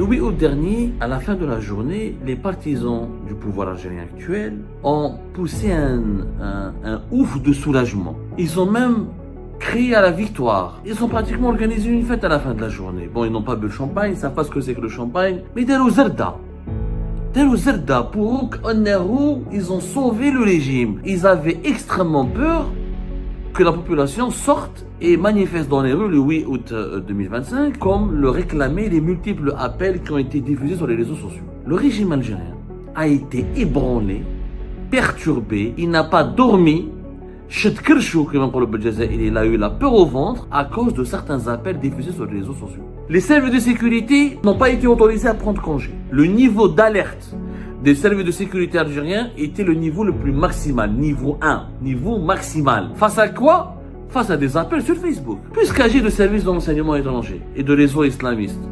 Le 8 août dernier, à la fin de la journée, les partisans du pouvoir algérien actuel ont poussé un ouf de soulagement. Ils ont même crié à la victoire. Ils ont pratiquement organisé une fête à la fin de la journée. Bon, ils n'ont pas bu le champagne, ils ne savent pas ce que c'est que le champagne, mais Darou Zerda. Darou Zerda, pour Onnerou, ils ont sauvé le régime. Ils avaient extrêmement peur que la population sorte et manifeste dans les rues le 8 août 2025, comme le réclamaient les multiples appels qui ont été diffusés sur les réseaux sociaux. Le régime algérien a été ébranlé, perturbé, il n'a pas dormi. Il a eu la peur au ventre à cause de certains appels diffusés sur les réseaux sociaux. Les services de sécurité n'ont pas été autorisés à prendre congé. Le niveau d'alerte des services de sécurité algériens était le niveau le plus maximal, niveau 1, niveau maximal. Face à quoi? Face à des appels sur Facebook. Puisqu'agit de services d'enseignement étranger et de réseaux islamistes.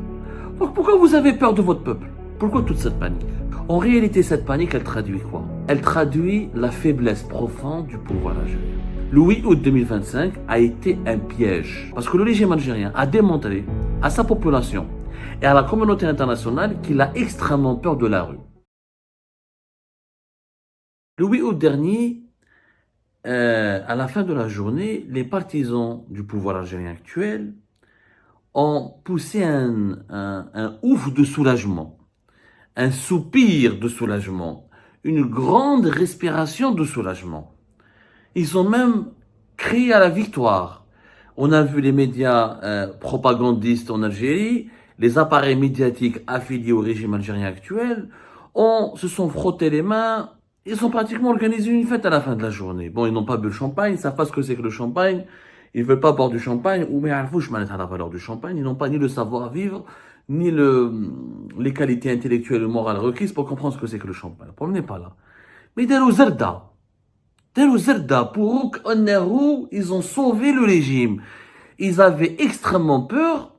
Donc pourquoi vous avez peur de votre peuple? Pourquoi toute cette panique? En réalité, cette panique, elle traduit quoi? Elle traduit la faiblesse profonde du pouvoir algérien. Le 8 août 2025 a été un piège. Parce que le régime algérien a démontré à sa population et à la communauté internationale qu'il a extrêmement peur de la rue. Le 8 août dernier, à la fin de la journée, les partisans du pouvoir algérien actuel ont poussé un ouf de soulagement, un soupir de soulagement, une grande respiration de soulagement. Ils ont même crié à la victoire. On a vu les médias propagandistes en Algérie, les appareils médiatiques affiliés au régime algérien actuel, se sont frottés les mains. Ils ont pratiquement organisé une fête à la fin de la journée. Bon, ils n'ont pas bu le champagne, ils ne savent pas ce que c'est que le champagne. Ils ne veulent pas boire du champagne, ou mais à la valeur du champagne. Ils n'ont pas ni le savoir-vivre, ni les qualités intellectuelles et morales requises pour comprendre ce que c'est que le champagne. Le problème n'est pas là. Mais Darou Zerda, pour Onnerou, ils ont sauvé le régime. Ils avaient extrêmement peur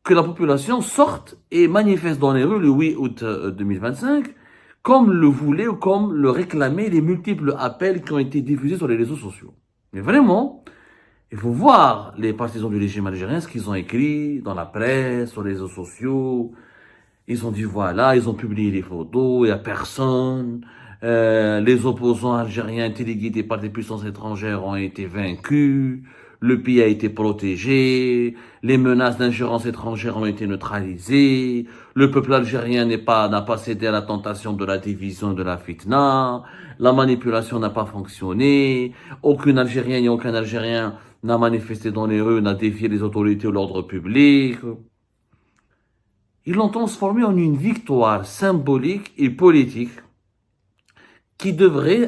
que la population sorte et manifeste dans les rues le 8 août 2025, comme le voulaient ou comme le réclamaient les multiples appels qui ont été diffusés sur les réseaux sociaux. Mais vraiment, il faut voir les partisans du régime algérien, ce qu'ils ont écrit dans la presse, sur les réseaux sociaux. Ils ont dit voilà, ils ont publié les photos, il n'y a personne. Les opposants algériens téléguidés par des puissances étrangères ont été vaincus. Le pays a été protégé, les menaces d'ingérence étrangère ont été neutralisées, le peuple algérien n'a pas cédé à la tentation de la division de la fitna, la manipulation n'a pas fonctionné, aucune Algérienne et aucun Algérien n'a manifesté dans les rues, n'a défié les autorités ou l'ordre public. Ils l'ont transformé en une victoire symbolique et politique qui devrait,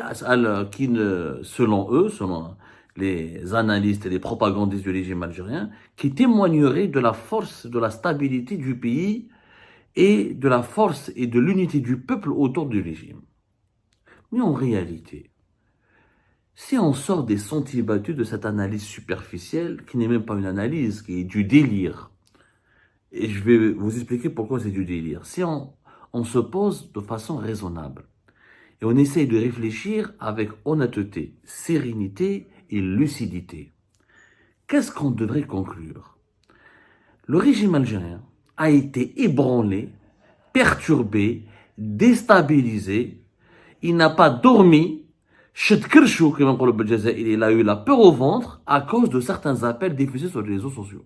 selon eux, selon les analystes et les propagandistes du régime algérien, qui témoignerait de la force, de la stabilité du pays et de la force et de l'unité du peuple autour du régime. Mais en réalité, si on sort des sentiers battus de cette analyse superficielle, qui n'est même pas une analyse, qui est du délire, et je vais vous expliquer pourquoi c'est du délire, si on se pose de façon raisonnable, et on essaye de réfléchir avec honnêteté, sérénité et lucidité. Qu'est-ce qu'on devrait conclure? Le régime algérien a été ébranlé, perturbé, déstabilisé. Il n'a pas dormi. Il a eu la peur au ventre à cause de certains appels diffusés sur les réseaux sociaux.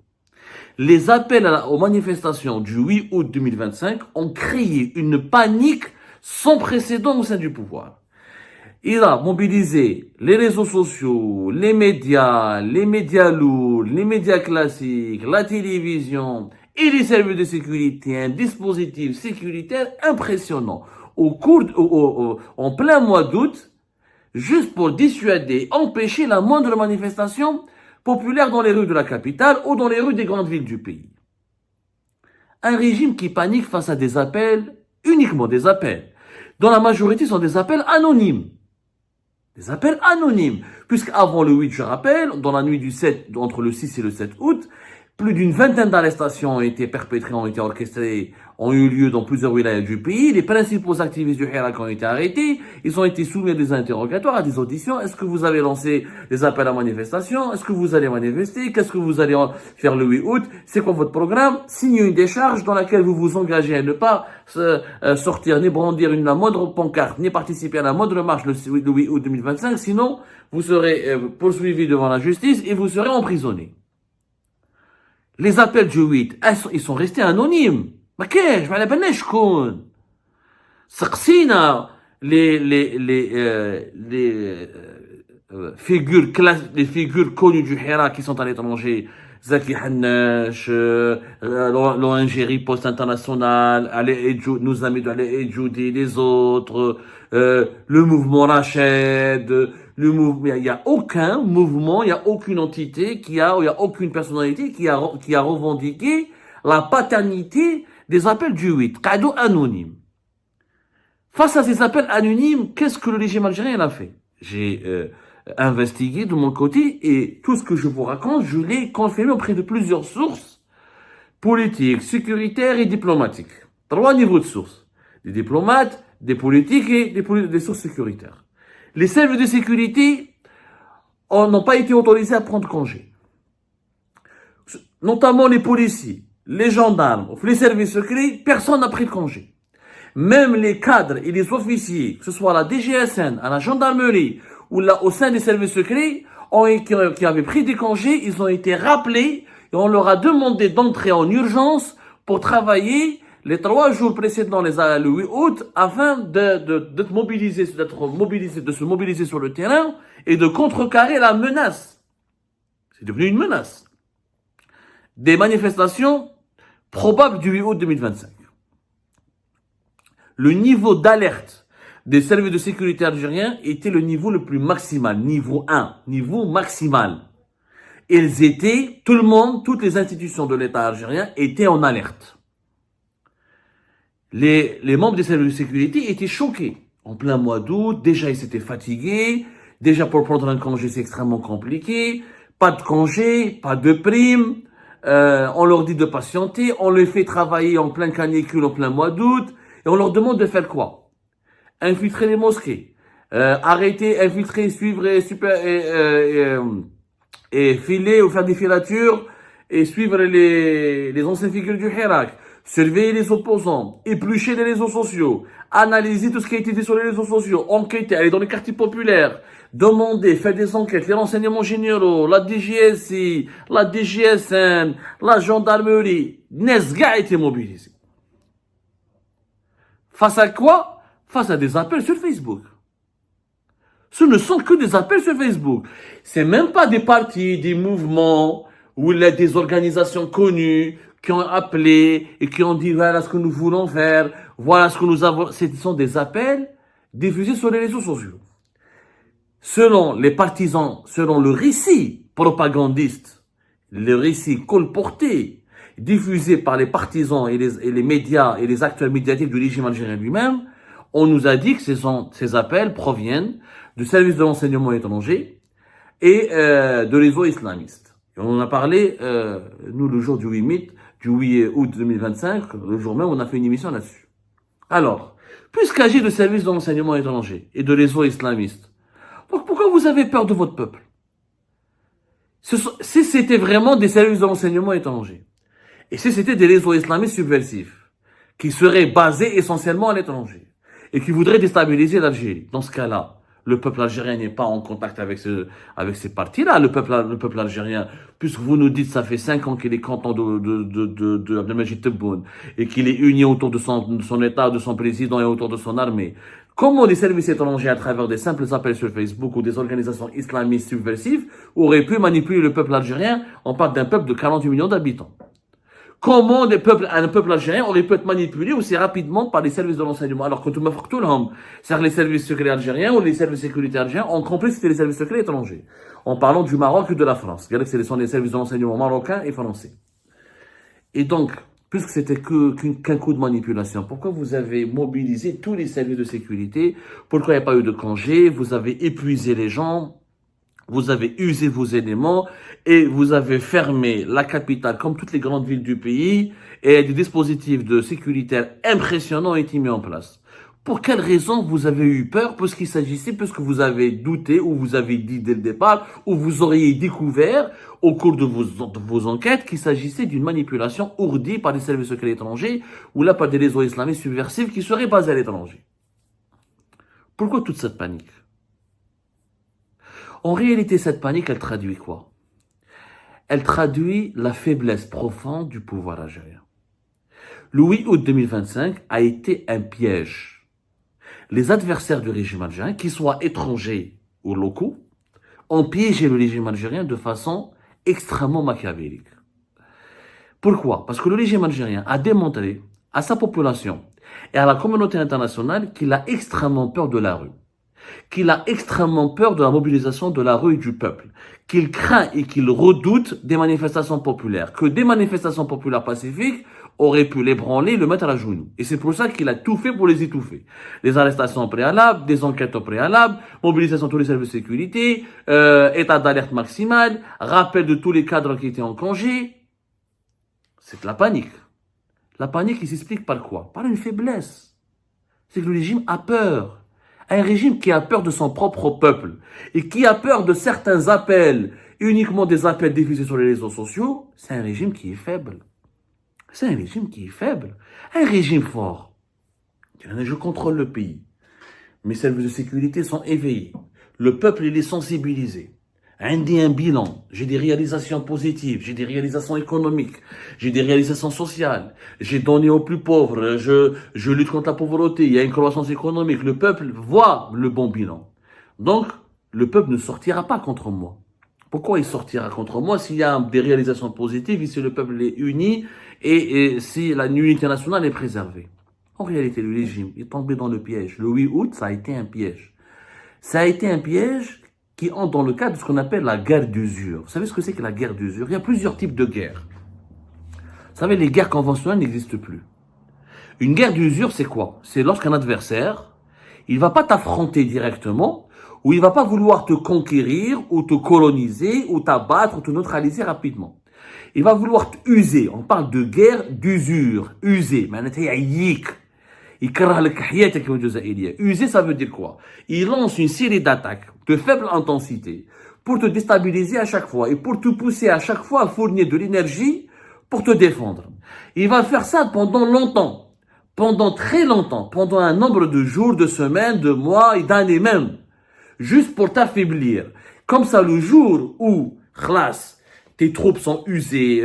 Les appels aux manifestations du 8 août 2025 ont créé une panique sans précédent au sein du pouvoir. Il a mobilisé les réseaux sociaux, les médias lourds, les médias classiques, la télévision et les services de sécurité, un dispositif sécuritaire impressionnant en plein mois d'août, juste pour dissuader, empêcher la moindre manifestation populaire dans les rues de la capitale ou dans les rues des grandes villes du pays. Un régime qui panique face à des appels, uniquement des appels, dont la majorité sont des appels anonymes. Des appels anonymes. Puisqu'avant le 8, je rappelle, dans la nuit du 7, entre le 6 et le 7 août, Plus d'une vingtaine d'arrestations ont été perpétrées, ont été orchestrées, ont eu lieu dans plusieurs wilayas du pays. Les principaux activistes du Hirak ont été arrêtés. Ils ont été soumis à des interrogatoires, à des auditions. Est-ce que vous avez lancé des appels à manifestation? Est-ce que vous allez manifester? Qu'est-ce que vous allez faire le 8 août? C'est quoi votre programme? Signez une décharge dans laquelle vous vous engagez à ne pas sortir, ni brandir une la moindre pancarte, ni participer à la moindre marche le 8 août 2025. Sinon, vous serez poursuivi devant la justice et vous serez emprisonné. Les appels du 8, ils sont restés anonymes. ما كاينش ما على بالناش شكون سقسينا les figures connues du Hirak qui sont à l'étranger, Zaki Hannash, l'ONG Riposte Internationale, nos amis de Al-Ejoudi, les autres, le mouvement Rached, le mouvement, il y a aucun mouvement, il y a aucune entité il y a aucune personnalité qui a revendiqué la paternité des appels du 8, cadeau anonyme. Face à ces appels anonymes, qu'est-ce que le régime algérien a fait? J'ai investigué de mon côté et tout ce que je vous raconte, je l'ai confirmé auprès de plusieurs sources politiques, sécuritaires et diplomatiques. 3 niveaux de sources. Des diplomates, des politiques et des sources sécuritaires. Les services de sécurité n'ont pas été autorisés à prendre congé. Notamment les policiers, les gendarmes, les services secrets, personne n'a pris de congé. Même les cadres et les officiers, que ce soit à la DGSN, à la gendarmerie ou là au sein des services secrets, qui avaient pris des congés, ils ont été rappelés et on leur a demandé d'entrer en urgence pour travailler les 3 jours précédents, le 8 août, afin de se mobiliser sur le terrain et de contrecarrer la menace. C'est devenu une menace. Des manifestations probables du 8 août 2025. Le niveau d'alerte des services de sécurité algériens était le niveau le plus maximal, niveau 1, niveau maximal. Ils étaient, toutes les institutions de l'État algérien étaient en alerte. Les membres des services de sécurité étaient choqués. En plein mois d'août, déjà ils s'étaient fatigués, déjà pour prendre un congé c'est extrêmement compliqué, pas de congé, pas de prime, on leur dit de patienter, on les fait travailler en plein canicule en plein mois d'août, et on leur demande de faire quoi? Infiltrer les mosquées, arrêter, infiltrer, suivre et filer ou faire des filatures et suivre les anciennes figures du Hirak, surveiller les opposants, éplucher les réseaux sociaux, analyser tout ce qui a été dit sur les réseaux sociaux, enquêter, aller dans les quartiers populaires, demander, faire des enquêtes, les renseignements généraux, la DGSI, la DGSN, la gendarmerie, Nesga a été mobilisé. Face à quoi? Face à des appels sur Facebook. Ce ne sont que des appels sur Facebook. C'est même pas des partis, des mouvements, ou des organisations connues qui ont appelé et qui ont dit voilà ce que nous voulons faire, voilà ce que nous avons. Ce sont des appels diffusés sur les réseaux sociaux. Selon les partisans, selon le récit propagandiste, le récit colporté, diffusé par les partisans et les médias et les acteurs médiatiques du régime algérien lui-même, on nous a dit que ces appels proviennent du service de renseignement étranger et de réseaux islamistes. Et on en a parlé, nous, le jour du 8 août 2025, le jour même, on a fait une émission là-dessus. Alors, puisqu'agit de service de renseignement étranger et de réseaux islamistes, donc pourquoi vous avez peur de votre peuple? Si c'était vraiment des services de renseignement étrangers, et si c'était des réseaux islamistes subversifs, qui seraient basés essentiellement à l'étranger, et qui voudraient déstabiliser l'Algérie, dans ce cas-là, le peuple algérien n'est pas en contact avec ces partis-là. Le peuple algérien, puisque vous nous dites, ça fait 5 ans qu'il est content de Abdelmajid Tebboune, et qu'il est uni autour de son État, de son président et autour de son armée. Comment les services étrangers, à travers des simples appels sur Facebook ou des organisations islamistes subversives, auraient pu manipuler le peuple algérien? On parle d'un peuple de 48 millions d'habitants. Comment un peuple algérien aurait pu être manipulé aussi rapidement par les services de renseignement, alors que tout le monde, c'est-à-dire les services secrets algériens ou les services de sécurité algériens ont compris que c'était les services secrets étrangers, en parlant du Maroc et de la France. Regardez que ce sont les services de renseignement marocains et français. Et donc, puisque c'était qu'un coup de manipulation, pourquoi vous avez mobilisé tous les services de sécurité? Pourquoi il n'y a pas eu de congé? Vous avez épuisé les gens. Vous avez usé vos éléments et vous avez fermé la capitale comme toutes les grandes villes du pays et des dispositifs de sécurité impressionnants ont été mis en place. Pour quelle raison vous avez eu peur? Parce qu'il s'agissait, parce que vous avez douté ou vous avez dit dès le départ ou vous auriez découvert au cours de vos enquêtes qu'il s'agissait d'une manipulation ourdie par les services secrets étrangers ou là par des réseaux islamiques subversifs qui seraient basés à l'étranger. Pourquoi toute cette panique? En réalité, cette panique, elle traduit quoi? Elle traduit la faiblesse profonde du pouvoir algérien. Le 8 août 2025 a été un piège. Les adversaires du régime algérien, qu'ils soient étrangers ou locaux, ont piégé le régime algérien de façon extrêmement machiavélique. Pourquoi? Parce que le régime algérien a démontré à sa population et à la communauté internationale qu'il a extrêmement peur de la rue, qu'il a extrêmement peur de la mobilisation de la rue et du peuple, qu'il craint et qu'il redoute des manifestations populaires, que des manifestations populaires pacifiques auraient pu l'ébranler, le mettre à la genoux. Et c'est pour ça qu'il a tout fait pour les étouffer. Les arrestations préalables, des enquêtes préalables, mobilisation de tous les services de sécurité, état d'alerte maximale, rappel de tous les cadres qui étaient en congé. C'est de la panique. La panique, il s'explique par quoi? Par une faiblesse. C'est que le régime a peur. Un régime qui a peur de son propre peuple et qui a peur de certains appels, uniquement des appels diffusés sur les réseaux sociaux, c'est un régime qui est faible. C'est un régime qui est faible. Un régime fort. Je contrôle le pays. Mes services de sécurité sont éveillés. Le peuple, il est sensibilisé. Un bilan. J'ai des réalisations positives. J'ai des réalisations économiques. J'ai des réalisations sociales. J'ai donné aux plus pauvres. Je lutte contre la pauvreté. Il y a une croissance économique. Le peuple voit le bon bilan. Donc, le peuple ne sortira pas contre moi. Pourquoi il sortira contre moi s'il y a des réalisations positives et si le peuple est uni et si la unité nationale est préservée? En réalité, le régime est tombé dans le piège. Le 8 août, ça a été un piège. Ça a été un piège qui entre dans le cadre de ce qu'on appelle la guerre d'usure. Vous savez ce que c'est que la guerre d'usure? Il y a plusieurs types de guerres. Vous savez, les guerres conventionnelles n'existent plus. Une guerre d'usure, c'est quoi? C'est lorsqu'un adversaire, il va pas t'affronter directement, ou il va pas vouloir te conquérir, ou te coloniser, ou t'abattre, ou te neutraliser rapidement. Il va vouloir t'user. On parle de guerre d'usure. User. User, ça veut dire quoi? Il lance une série d'attaques de faible intensité pour te déstabiliser à chaque fois et pour te pousser à chaque fois à fournir de l'énergie pour te défendre. Il va faire ça pendant longtemps, pendant très longtemps, pendant un nombre de jours, de semaines, de mois et d'années même, juste pour t'affaiblir. Comme ça, le jour où, khlas, tes troupes sont usées,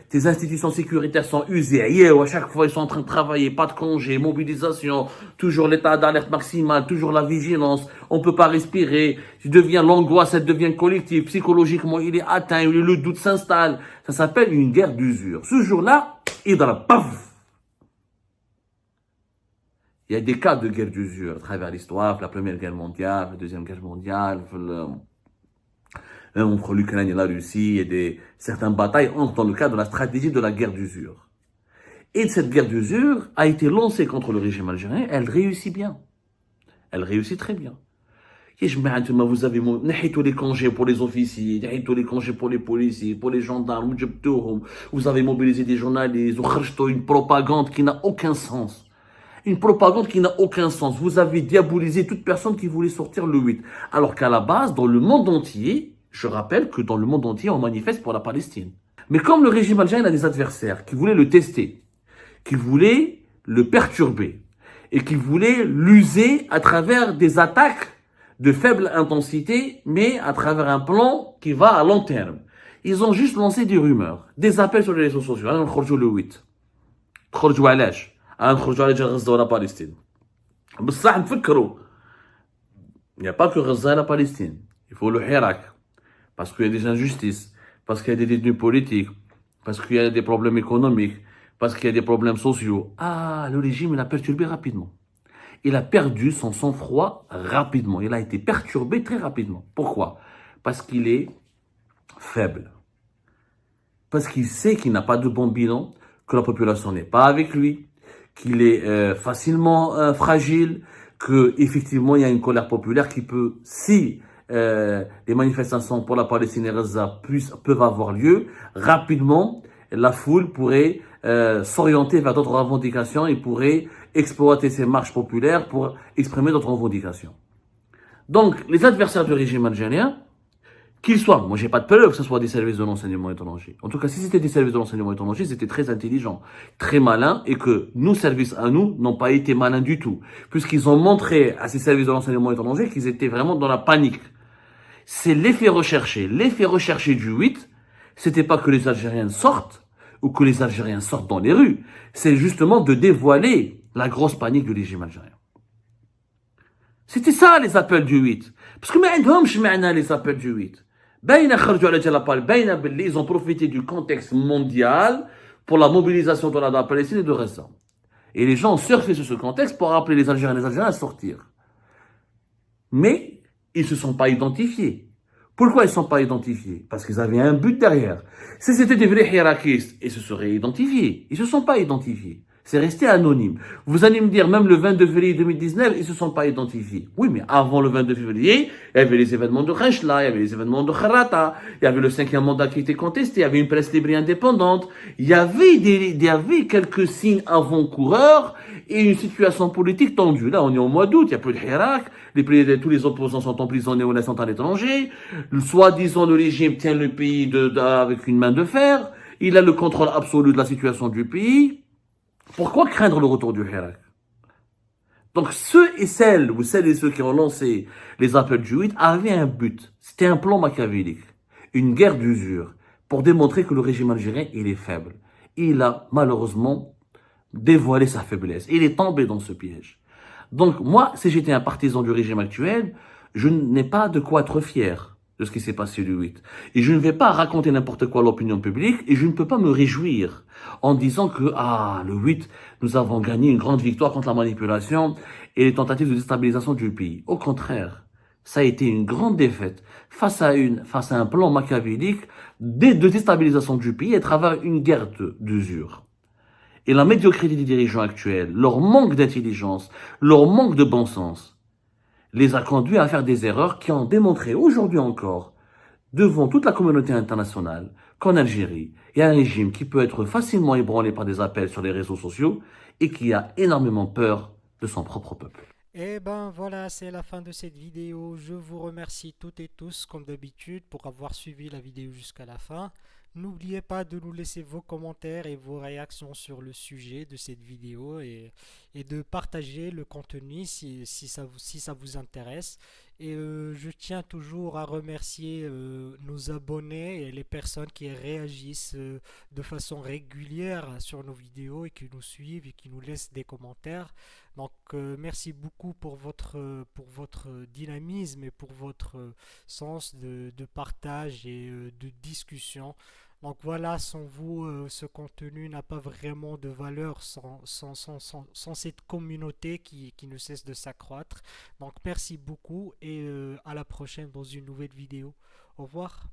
tes institutions sécuritaires sont usées, à chaque fois ils sont en train de travailler, pas de congé, mobilisation, toujours l'état d'alerte maximale, toujours la vigilance, on peut pas respirer, l'angoisse, elle devient collective, psychologiquement il est atteint, le doute s'installe, ça s'appelle une guerre d'usure. Ce jour-là, paf! Il y a des cas de guerre d'usure à travers l'histoire, la Première Guerre mondiale, la Deuxième Guerre mondiale, entre l'Ukraine et la Russie, et certaines batailles entrent dans le cadre de la stratégie de la guerre d'usure. Et cette guerre d'usure a été lancée contre le régime algérien, elle réussit bien. Elle réussit très bien. Vous avez tous les congés pour les officiers, tous les congés pour les policiers, pour les gendarmes, vous avez mobilisé des journalistes, une propagande qui n'a aucun sens. Une propagande qui n'a aucun sens. Vous avez diabolisé toute personne qui voulait sortir le 8. Alors qu'à la base, dans le monde entier, je rappelle que dans le monde entier, on manifeste pour la Palestine. Mais comme le régime algérien a des adversaires qui voulaient le tester, qui voulaient le perturber, et qui voulaient l'user à travers des attaques de faible intensité, mais à travers un plan qui va à long terme. Ils ont juste lancé des rumeurs, des appels sur les réseaux sociaux. On va le 8. خرجوا علاش؟ نخرجوا على غزة ولا Palestine. بصح نفكروا. Il n'y a pas que Gaza et la Palestine. Il faut le Hirak. Parce qu'il y a des injustices, parce qu'il y a des détenus politiques, parce qu'il y a des problèmes économiques, parce qu'il y a des problèmes sociaux. Ah, le régime, il a perturbé rapidement. Il a perdu son sang-froid rapidement. Il a été perturbé très rapidement. Pourquoi? Parce qu'il est faible. Parce qu'il sait qu'il n'a pas de bon bilan, que la population n'est pas avec lui, qu'il est facilement fragile, que effectivement il y a une colère populaire qui peut, si les manifestations pour la Palestine et Gaza peuvent avoir lieu, rapidement, la foule pourrait s'orienter vers d'autres revendications et pourrait exploiter ces marches populaires pour exprimer d'autres revendications. Donc, les adversaires du régime algérien, qu'ils soient, moi j'ai pas de preuve que ce soit des services de l'enseignement étranger. En tout cas, si c'était des services de l'enseignement étranger, c'était très intelligent, très malin, et que nos services à nous n'ont pas été malins du tout, puisqu'ils ont montré à ces services de l'enseignement étranger qu'ils étaient vraiment dans la panique. C'est l'effet recherché. L'effet recherché du 8, c'était pas que les Algériens sortent, ou que les Algériens sortent dans les rues, c'est justement de dévoiler la grosse panique du régime algérien. C'était ça les appels du 8. Parce que les appels du 8. Ils ont profité du contexte mondial pour la mobilisation de la Palestine et de Gaza. Et les gens ont surfé sur ce contexte pour appeler les Algériens à sortir. Mais ils ne se sont pas identifiés. Pourquoi ils ne sont pas identifiés? Parce qu'ils avaient un but derrière. Si c'était des vrais hiérarchistes, ils se seraient identifiés. Ils ne se sont pas identifiés. C'est resté anonyme. Vous allez me dire, même le 22 février 2019, ils ne se sont pas identifiés. Oui, mais avant le 22 février, il y avait les événements de Renchla, il y avait les événements de Kharata, il y avait le 5e mandat qui était contesté, il y avait une presse libre et indépendante, il y avait quelques signes avant-coureurs et une situation politique tendue. Là, on est au mois d'août, il n'y a plus de Hirak, tous les opposants sont emprisonnés ou sont à l'étranger, soi-disant le régime tient le pays avec une main de fer, il a le contrôle absolu de la situation du pays. Pourquoi craindre le retour du Hirak? Donc ceux et celles qui ont lancé les appels du 8 avaient un but. C'était un plan machiavélique, une guerre d'usure, pour démontrer que le régime algérien, il est faible. Il a malheureusement dévoilé sa faiblesse. Il est tombé dans ce piège. Donc moi, si j'étais un partisan du régime actuel, je n'ai pas de quoi être fier de ce qui s'est passé le 8. Et je ne vais pas raconter n'importe quoi à l'opinion publique et je ne peux pas me réjouir en disant que, le 8, nous avons gagné une grande victoire contre la manipulation et les tentatives de déstabilisation du pays. Au contraire, ça a été une grande défaite face à un plan machiavélique de déstabilisation du pays à travers une guerre d'usure. Et la médiocrité des dirigeants actuels, leur manque d'intelligence, leur manque de bon sens, les a conduits à faire des erreurs qui ont démontré aujourd'hui encore, devant toute la communauté internationale, qu'en Algérie, il y a un régime qui peut être facilement ébranlé par des appels sur les réseaux sociaux et qui a énormément peur de son propre peuple. Et ben voilà, c'est la fin de cette vidéo. Je vous remercie toutes et tous, comme d'habitude, pour avoir suivi la vidéo jusqu'à la fin. N'oubliez pas de nous laisser vos commentaires et vos réactions sur le sujet de cette vidéo et de partager le contenu si ça vous intéresse. Et je tiens toujours à remercier nos abonnés et les personnes qui réagissent de façon régulière sur nos vidéos et qui nous suivent et qui nous laissent des commentaires. Donc merci beaucoup pour votre dynamisme et pour votre sens de partage et de discussion. Donc voilà, sans vous, ce contenu n'a pas vraiment de valeur sans cette communauté qui ne cesse de s'accroître. Donc merci beaucoup et à la prochaine dans une nouvelle vidéo. Au revoir.